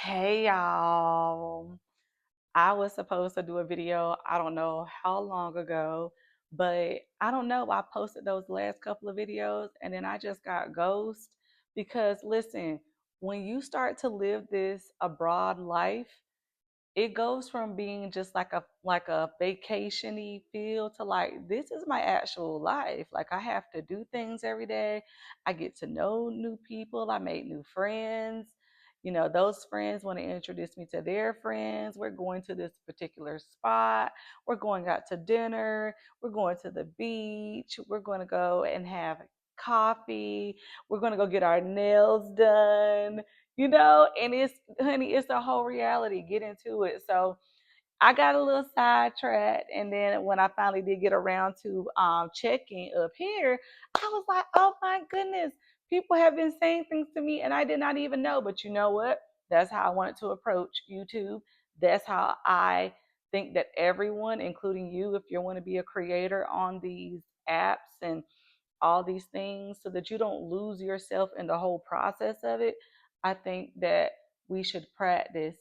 Hey y'all. I was supposed to do a video, I don't know how long ago, but I don't know. I posted those last couple of videos and then I just got ghost because listen, when you start to live this abroad life, it goes from being just like a vacation-y feel to like this is my actual life. Like I have to do things every day. I get to know new people. I make new friends. Those friends want to introduce me to their friends. We're going to this particular spot. We're going out to dinner. We're going to the beach. We're going to go and have coffee. We're going to go get our nails done, and it's, honey, it's a whole reality. Get into it. So I got a little sidetracked, and then when I finally did get around to checking up here, I was like, oh my goodness, people have been saying things to me and I did not even know. But you know what? That's how I wanted to approach YouTube. That's how I think that everyone, including you, if you want to be a creator on these apps and all these things so that you don't lose yourself in the whole process of it, I think that we should practice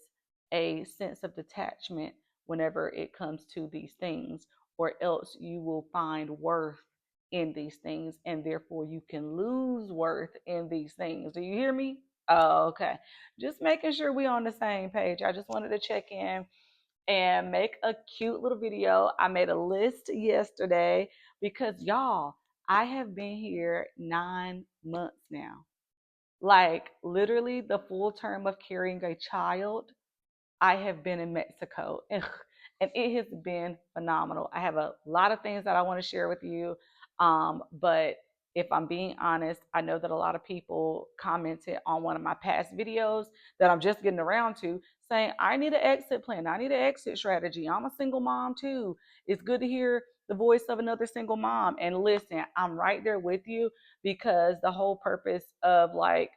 a sense of detachment whenever it comes to these things, or else you will find worth in these things and therefore you can lose worth in these things. Do you hear me? Oh, okay. Just making sure we on the same page. I just wanted to check in and make a cute little video. I made a list yesterday because y'all, I have been here 9 months now. Like literally the full term of carrying a child, I have been in Mexico. And it has been phenomenal. I have a lot of things that I want to share with you. But if I'm being honest, I know that a lot of people commented on one of my past videos that I'm just getting around to saying, I need an exit plan. I need an exit strategy. I'm a single mom too. It's good to hear the voice of another single mom. And listen, I'm right there with you because the whole purpose of like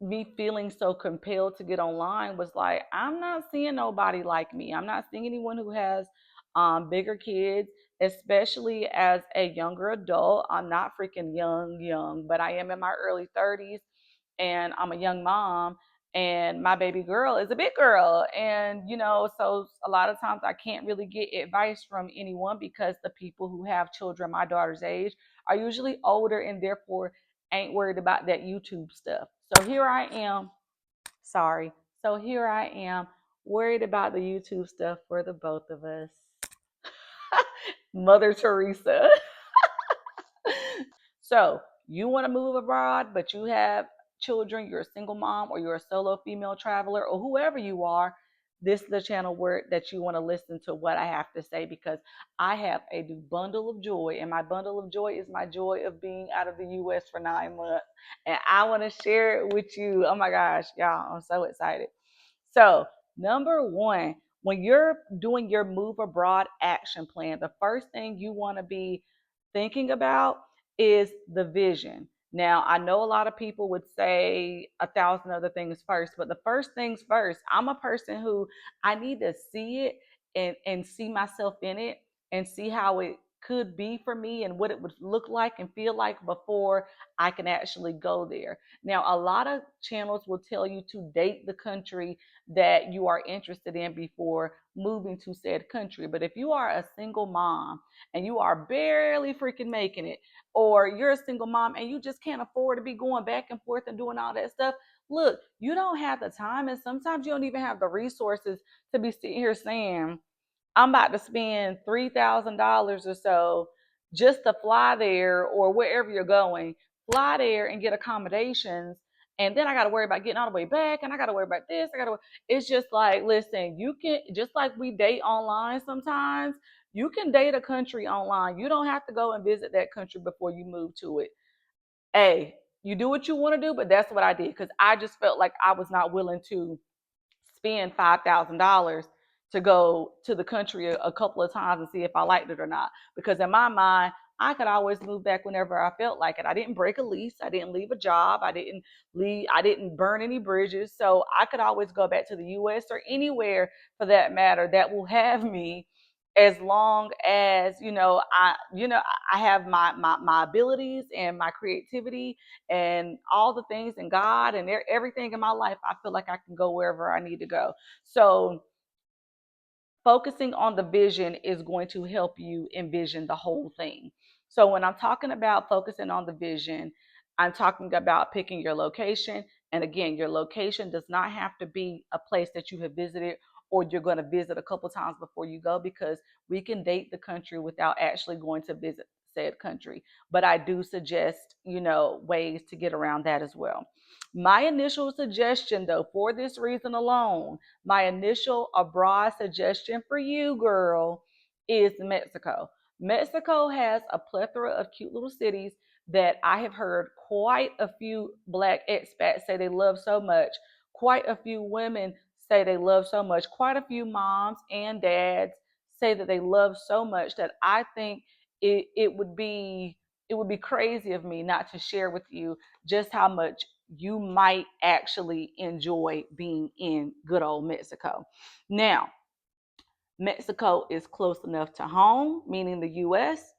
me feeling so compelled to get online was like, I'm not seeing nobody like me. I'm not seeing anyone who has bigger kids, especially as a younger adult. I'm not freaking young, but I am in my early 30s and I'm a young mom. And my baby girl is a big girl. And, so a lot of times I can't really get advice from anyone because the people who have children my daughter's age are usually older and therefore ain't worried about that YouTube stuff. So here I am. Sorry. So here I am worried about the YouTube stuff for the both of us. Mother Teresa. So you want to move abroad, but you have children, you're a single mom, or you're a solo female traveler, or whoever you are. This is the channel where that you want to listen to what I have to say because I have a new bundle of joy, and my bundle of joy is my joy of being out of the U.S. for 9 months, and I want to share it with you. Oh my gosh, y'all, I'm so excited. So, number one, when you're doing your move abroad action plan, the first thing you want to be thinking about is the vision. Now, I know a lot of people would say a thousand other things first, but the first things first, I'm a person who I need to see it and see myself in it and see how it could be for me and what it would look like and feel like before I can actually go there. Now, a lot of channels will tell you to date the country that you are interested in before moving to said country. But if you are a single mom and you are barely freaking making it, or you're a single mom and you just can't afford to be going back and forth and doing all that stuff, look, you don't have the time and sometimes you don't even have the resources to be sitting here saying, I'm about to spend $3,000 or so just to fly there or wherever you're going, fly there and get accommodations. And then I got to worry about getting all the way back. And I got to worry about this. It's just like, listen, you can, just like we date online sometimes, you can date a country online. You don't have to go and visit that country before you move to it. Hey, you do what you want to do, but that's what I did because I just felt like I was not willing to spend $5,000 to go to the country a couple of times and see if I liked it or not. Because in my mind, I could always move back whenever I felt like it. I didn't break a lease. I didn't leave a job. I didn't burn any bridges. So I could always go back to the US or anywhere for that matter that will have me as long as I have my abilities and my creativity and all the things in God and everything in my life, I feel like I can go wherever I need to go. So focusing on the vision is going to help you envision the whole thing. So when I'm talking about focusing on the vision, I'm talking about picking your location. And again, your location does not have to be a place that you have visited or you're going to visit a couple times before you go, because we can date the country without actually going to visit said country. But I do suggest, ways to get around that as well. My initial suggestion, though, for this reason alone, my initial abroad suggestion for you, girl, is Mexico. Mexico has a plethora of cute little cities that I have heard quite a few Black expats say they love so much. Quite a few women say they love so much. Quite a few moms and dads say that they love so much that I think it would be crazy of me not to share with you just how much you might actually enjoy being in good old Mexico. Now, Mexico is close enough to home, meaning the US.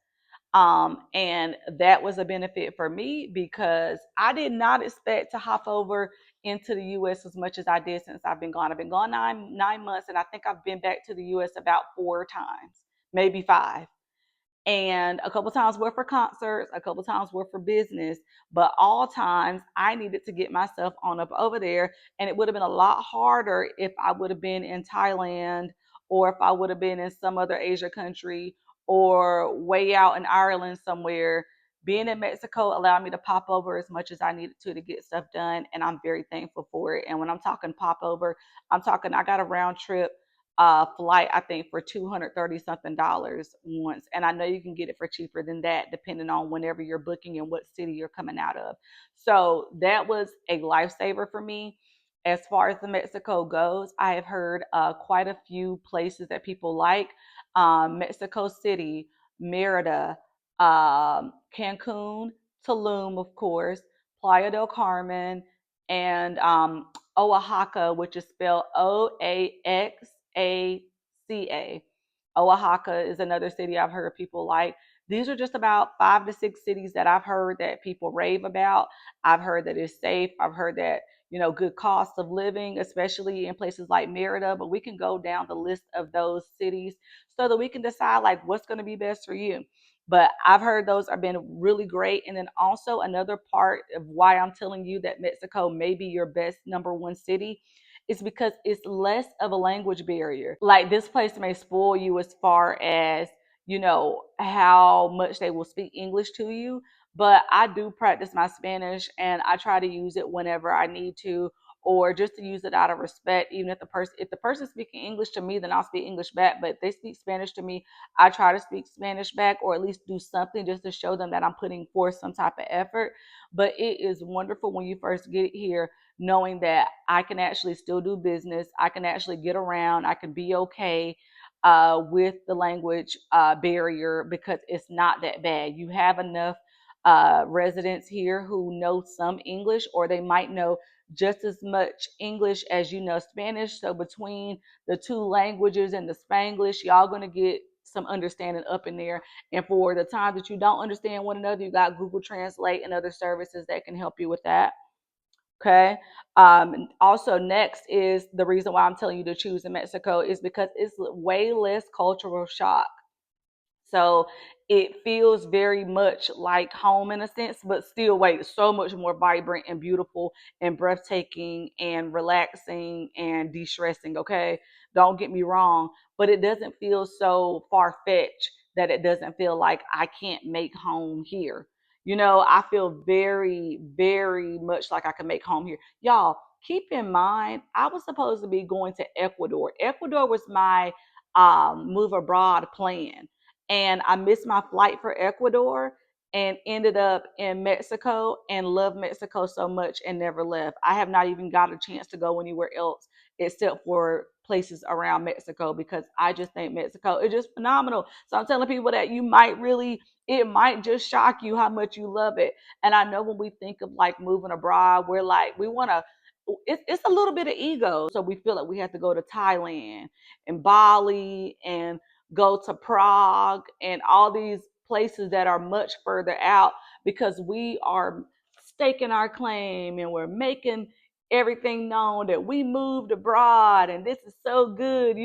And that was a benefit for me because I did not expect to hop over into the US as much as I did since I've been gone. I've been gone nine months, and I think I've been back to the US about 4 times, maybe five, and a couple times were for concerts, a couple times were for business, but all times I needed to get myself on up over there. And it would have been a lot harder if I would have been in Thailand, or if I would have been in some other Asia country, or way out in Ireland somewhere. Being in Mexico allowed me to pop over as much as I needed to get stuff done, and I'm very thankful for it. And when I'm talking pop over, I'm talking I got a round trip flight, I think, for $230 something once. And I know you can get it for cheaper than that, depending on whenever you're booking and what city you're coming out of. So that was a lifesaver for me. As far as the Mexico goes, I have heard quite a few places that people like: Mexico City, Merida, Cancun, Tulum, of course, Playa del Carmen, and Oaxaca, which is spelled Oaxaca. Oaxaca is another city I've heard people like. These are just about 5 to 6 cities that I've heard that people rave about. I've heard that it's safe. I've heard that, good cost of living, especially in places like Merida. But we can go down the list of those cities so that we can decide like what's going to be best for you. But I've heard those have been really great. And then also another part of why I'm telling you that Mexico may be your best number one city is because it's less of a language barrier. Like, this place may spoil you as far as, how much they will speak English to you. But I do practice my Spanish, and I try to use it whenever I need to, or just to use it out of respect. Even if the person's speaking English to me, then I'll speak English back. But if they speak Spanish to me, I try to speak Spanish back, or at least do something just to show them that I'm putting forth some type of effort. But it is wonderful when you first get here, knowing that I can actually still do business. I can actually get around. I can be okay with the language barrier, because it's not that bad. You have enough residents here who know some English, or they might know just as much English as you know Spanish. So between the two languages and the Spanglish, y'all gonna get some understanding up in there. And for the times that you don't understand one another, you got Google Translate and other services that can help you with that. Okay. Also, next is the reason why I'm telling you to choose in Mexico is because it's way less cultural shock. So it feels very much like home in a sense, but still, wait, so much more vibrant and beautiful and breathtaking and relaxing and de-stressing. Okay. Don't get me wrong, but it doesn't feel so far-fetched that it doesn't feel like I can't make home here. I feel very, very much like I can make home here. Y'all, keep in mind, I was supposed to be going to Ecuador. Ecuador was my move abroad plan, and I missed my flight for Ecuador and ended up in Mexico, and loved Mexico so much and never left. I have not even got a chance to go anywhere else except for places around Mexico, because I just think Mexico is just phenomenal. So I'm telling people that it might just shock you how much you love it. And I know when we think of like moving abroad, we're like, we want to, it's a little bit of ego. So we feel like we have to go to Thailand and Bali and go to Prague and all these places that are much further out, because we are staking our claim and we're making everything known that we moved abroad and this is so good.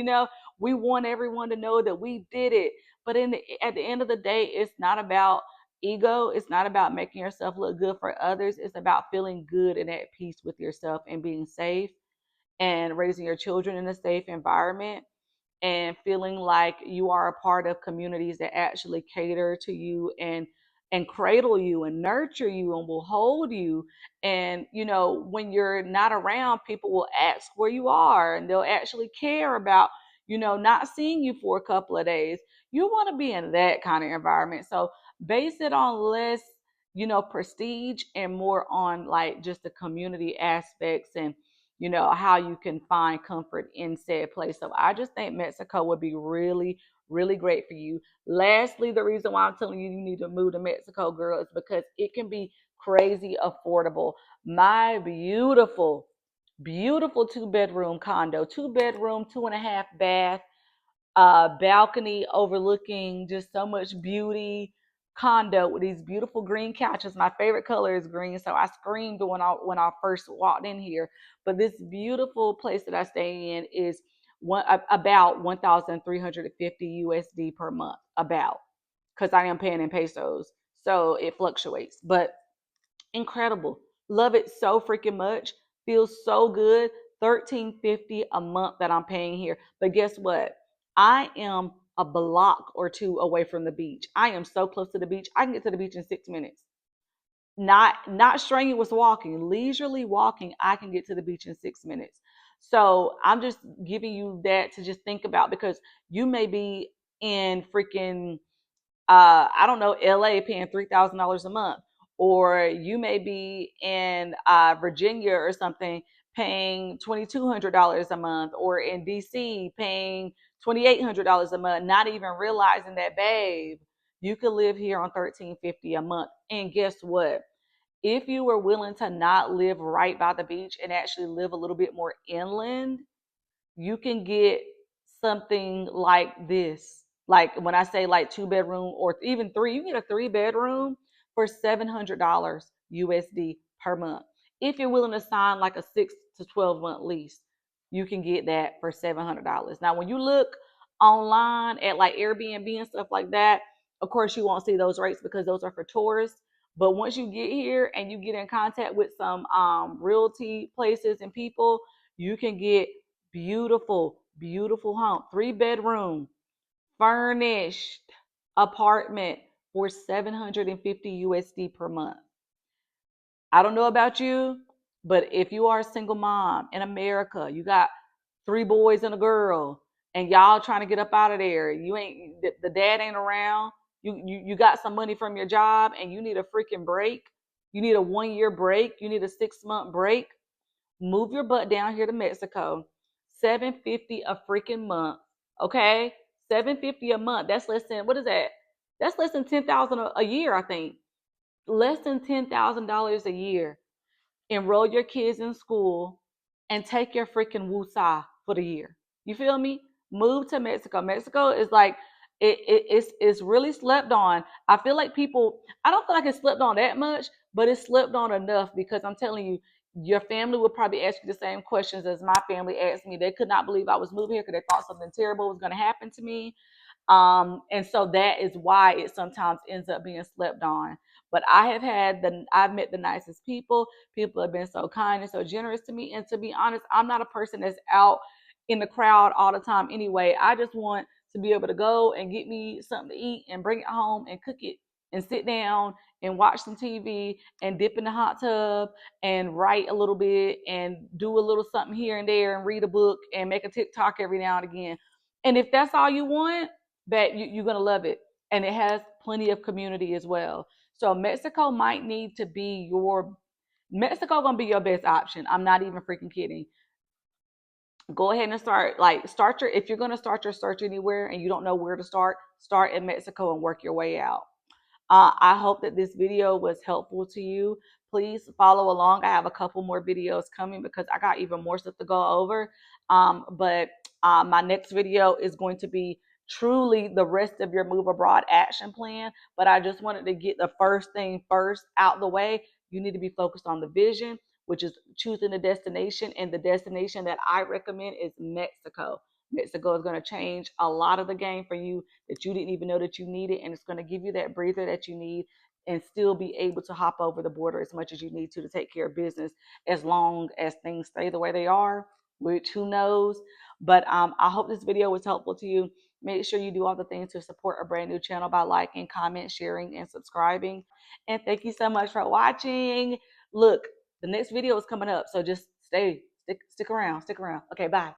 We want everyone to know that we did it. But at the end of the day, it's not about ego. It's not about making yourself look good for others. It's about feeling good and at peace with yourself and being safe and raising your children in a safe environment and feeling like you are a part of communities that actually cater to you and cradle you and nurture you and will hold you. And when you're not around, people will ask where you are and they'll actually care about not seeing you for a couple of days. You want to be in that kind of environment. So base it on less prestige and more on like just the community aspects and how you can find comfort in said place. So I just think Mexico would be really, really great for you. Lastly, the reason why I'm telling you you need to move to Mexico, girl, is because it can be crazy affordable. My beautiful, beautiful 2-bedroom condo, 2-bedroom, 2.5 bath, balcony overlooking just so much beauty condo with these beautiful green couches. My favorite color is green, so I screamed when I first walked in here. But this beautiful place that I stay in is about 1,350 USD per month, about, because I am paying in pesos, so it fluctuates. But incredible. Love it so freaking much. Feels so good. 13.50 a month that I'm paying here. But guess what? I am a block or two away from the beach. I am so close to the beach. I can get to the beach in 6 minutes. Not strenuous walking, leisurely walking. I can get to the beach in 6 minutes. So I'm just giving you that to just think about, because you may be in freaking I don't know, LA paying $3,000 a month, or you may be in Virginia or something paying $2,200 a month, or in DC paying $2,800 a month, not even realizing that, babe, you could live here on 13.50 a month. And guess what? If you were willing to not live right by the beach and actually live a little bit more inland, you can get something like this. Like when I say like 2-bedroom or even three, you can get a 3-bedroom for $700 USD per month. If you're willing to sign like a 6 to 12 month lease, you can get that for $700. Now, when you look online at like Airbnb and stuff like that, of course, you won't see those rates because those are for tourists. But once you get here and you get in contact with some realty places and people, you can get beautiful, beautiful home, 3-bedroom, furnished apartment for 750 USD per month. I don't know about you, but if you are a single mom in America, you got 3 boys and a girl, and y'all trying to get up out of there, you ain't the dad ain't around. You got some money from your job, and you need a freaking break. You need a 1 year break. You need a 6 month break. Move your butt down here to Mexico. 750 a freaking month. Okay? 750 a month. That's less than, what is that? That's less than 10,000 a year, I think. Less than $10,000 a year. Enroll your kids in school and take your freaking woosah for the year. You feel me? Move to Mexico. Mexico is like it's really slept on. I feel like people, I don't feel like it's slept on that much, but it's slept on enough, because I'm telling you, your family would probably ask you the same questions as my family asked me. They could not believe I was moving here because they thought something terrible was going to happen to me. And so that is why it sometimes ends up being slept on. But I've met the nicest people. People have been so kind and so generous to me. And to be honest, I'm not a person that's out in the crowd all the time anyway. I just want to be able to go and get me something to eat and bring it home and cook it and sit down and watch some TV and dip in the hot tub and write a little bit and do a little something here and there and read a book and make a TikTok every now and again. And if that's all you want, bet you're going to love it. And it has plenty of community as well. So Mexico gonna be your best option. I'm not even freaking kidding. Go ahead and start your, if you're gonna start your search anywhere and you don't know where to start in Mexico and work your way out. I hope that this video was helpful to you. Please follow along. I have a couple more videos coming because I got even more stuff to go over. But my next video is going to be truly the rest of your move abroad action plan. But I just wanted to get the first thing first out the way. You need to be focused on the vision, which is choosing a destination. And the destination that I recommend is Mexico. Mexico is going to change a lot of the game for you that you didn't even know that you needed. And it's going to give you that breather that you need and still be able to hop over the border as much as you need to take care of business as long as things stay the way they are, which who knows. But I hope this video was helpful to you. Make sure you do all the things to support a brand new channel by liking, comment, sharing, and subscribing. And thank you so much for watching. Look, the next video is coming up, so just stick around. Okay, bye.